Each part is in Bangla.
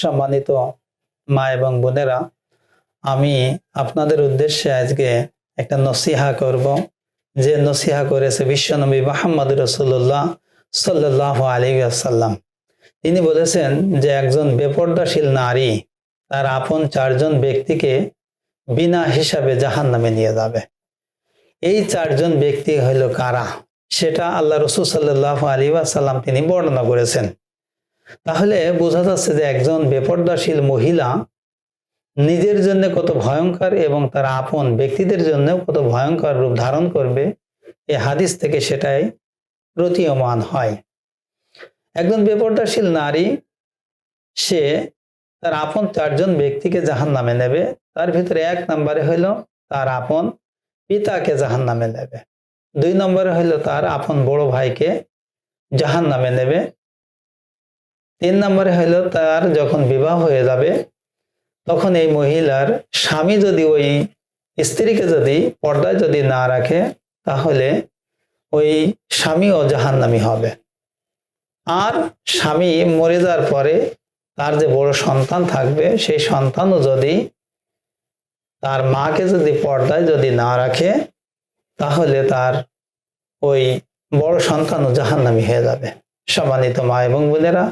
সম্মানিত মা এবং বোনেরা, আমি আপনাদের উদ্দেশ্যে আজকে একটা নসিহা করব, যে নসিহা করেছে বিশ্বনবী মুহাম্মদ রাসূলুল্লাহ সাল্লাল্লাহু আলাইহি ওয়াসাল্লাম। তিনি বলেছেন যে একজন বেপরদাশীল নারী তার আপন 4 জন ব্যক্তিকে বিনা হিসাবে জাহান্নামে নিয়ে যাবে। এই 4 জন ব্যক্তি হইল কারা, সেটা আল্লাহ রাসূল সাল্লাল্লাহু আলাইহি ওয়াসাল্লাম তিনি বর্ণনা করেছেন। তাহলে বোঝা যাচ্ছে যে একজন বেপরদাশীল মহিলা নিজের জন্য কত ভয়ঙ্কর এবং তার আপন ব্যক্তিদের জন্য কত ভয়ঙ্কর রূপ ধারণ করবে, এই হাদিস থেকে সেটাই প্রতীয়মান হয়। একজন বেপরদাশীল নারী সে তার আপন 4 জন ব্যক্তিকে জাহান্নামে নেবে। তার ভিতরে 1 নম্বরে হইল তার আপন পিতাকে জাহান্নামে নেবে, 2 নম্বরে হইল তার আপন বড় ভাইকে জাহান্নামে নেবে, 3 নম্বরে হইল তার যখন বিবাহ হয়ে যাবে তখন এই মহিলার স্বামী যদি ওই স্ত্রীকে যদি পর্দায় যদি না রাখে তাহলে ওই স্বামীও জাহান্নামী হবে। আর স্বামী মরে যাওয়ার পরে তার যে বড় সন্তান থাকবে সেই সন্তানও যদি তার মাকে যদি পর্দায় যদি না রাখে তাহলে তার ওই বড় সন্তানও জাহান্নামী হয়ে যাবে। সম্মানিত মা এবং বোনেরা,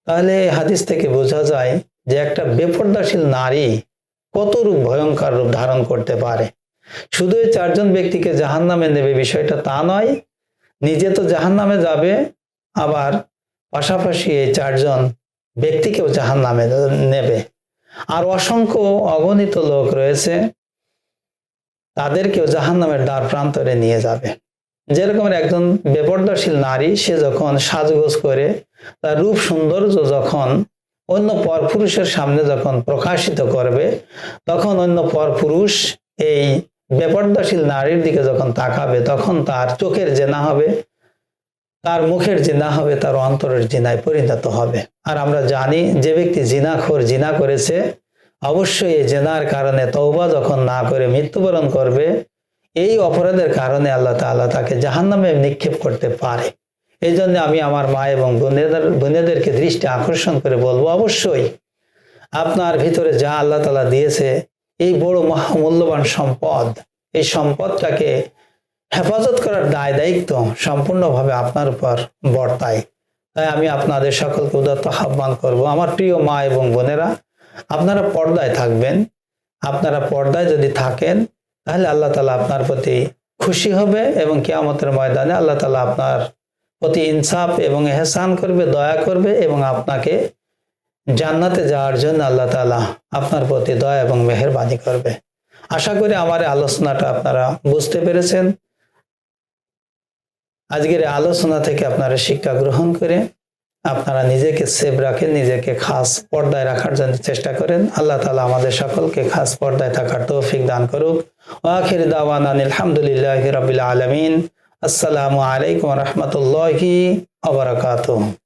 তাহলে এই হাদিস থেকে বোঝা যায় যে একটা বেপরদাশীল নারী কত রূপ ভয়ঙ্কর রূপ ধারণ করতে পারে। শুধু এই 4 জন ব্যক্তিকে জাহান্নামে নেবে বিষয়টা তা নয়, নিজে তো জাহান্নামে যাবে, আবার পাশাপাশি এই 4 জন ব্যক্তিকেও জাহান্নামে নেবে। আর অসংখ্য অগণিত লোক রয়েছে, তাদেরকেও জাহান্নামের দ্বার প্রান্তরে নিয়ে যাবে। যেরকম একজন বেপরদাশীল নারী সে যখন সাজগোজ করে তার রূপ সৌন্দর্য যখন অন্য পরপুরুষের সামনে যখন প্রকাশিত করবে, তখন অন্য পরপুরুষ এই বেপরদাশীল নারীর দিকে যখন তাকাবে তখন তার চোখের জেনা হবে, তার মুখের জিনা হবে, তার অন্তরের জিনায় পরিণত হবে। আর আমরা জানি যে ব্যক্তি জিনাখোর জিনা করেছে অবশ্যই এই জিনার কারণে তওবা যখন না করে মৃত্যুবরণ করবে, এই অপরাধের কারণে আল্লাহ তাআলা তাকে জাহান্নামে নিক্ষেপ করতে পারে। এই জন্য আমি আমার মা এবং বোনেদেরকে দৃষ্টি আকর্ষণ করে বলবো, অবশ্যই আপনার ভিতরে যা আল্লাহ তাআলা দিয়েছে এই বড় মহামূল্যবান সম্পদ, এই সম্পদটাকে হেফাজত করার দায় দায়িত্ব সম্পূর্ণভাবে আপনার উপর বর্তায়। তাই আমি আপনাদের সকলকে উদাত্ত আহ্বান করব, আমার প্রিয় মা এবং বোনেরা, আপনারা পর্দায় থাকবেন। আপনারা পর্দায় যদি থাকেন তাহলে আল্লাহ তাআলা আপনার প্রতি খুশি হবে এবং কিয়ামতের ময়দানে আল্লাহ তাআলা আপনার প্রতি ইনসাফ এবং ইহসান করবে, দয়া করবে এবং আপনাকে জান্নাতে যাওয়ার জন্য আল্লাহ তাআলা আপনার প্রতি দয়া এবং মেহেরবানি করবে। আশা করি আমার আলোচনাটা আপনারা বুঝতে পেরেছেন। আজকের আলোচনা থেকে আপনারা শিক্ষা গ্রহণ করে আপনারা নিজেকে সেভ রাখেন, নিজেকে খাস পর্দায় রাখার জন্য চেষ্টা করেন। আল্লাহ তাআলা আমাদের সকলকে খাস পর্দায় থাকার তৌফিক দান করুক। ওয়া আখির দাওয়ানা আলহামদুলিল্লাহি রাব্বিল আলামিন। আসসালামু আলাইকুম ওয়া রাহমাতুল্লাহি ওয়া বারাকাতুহু।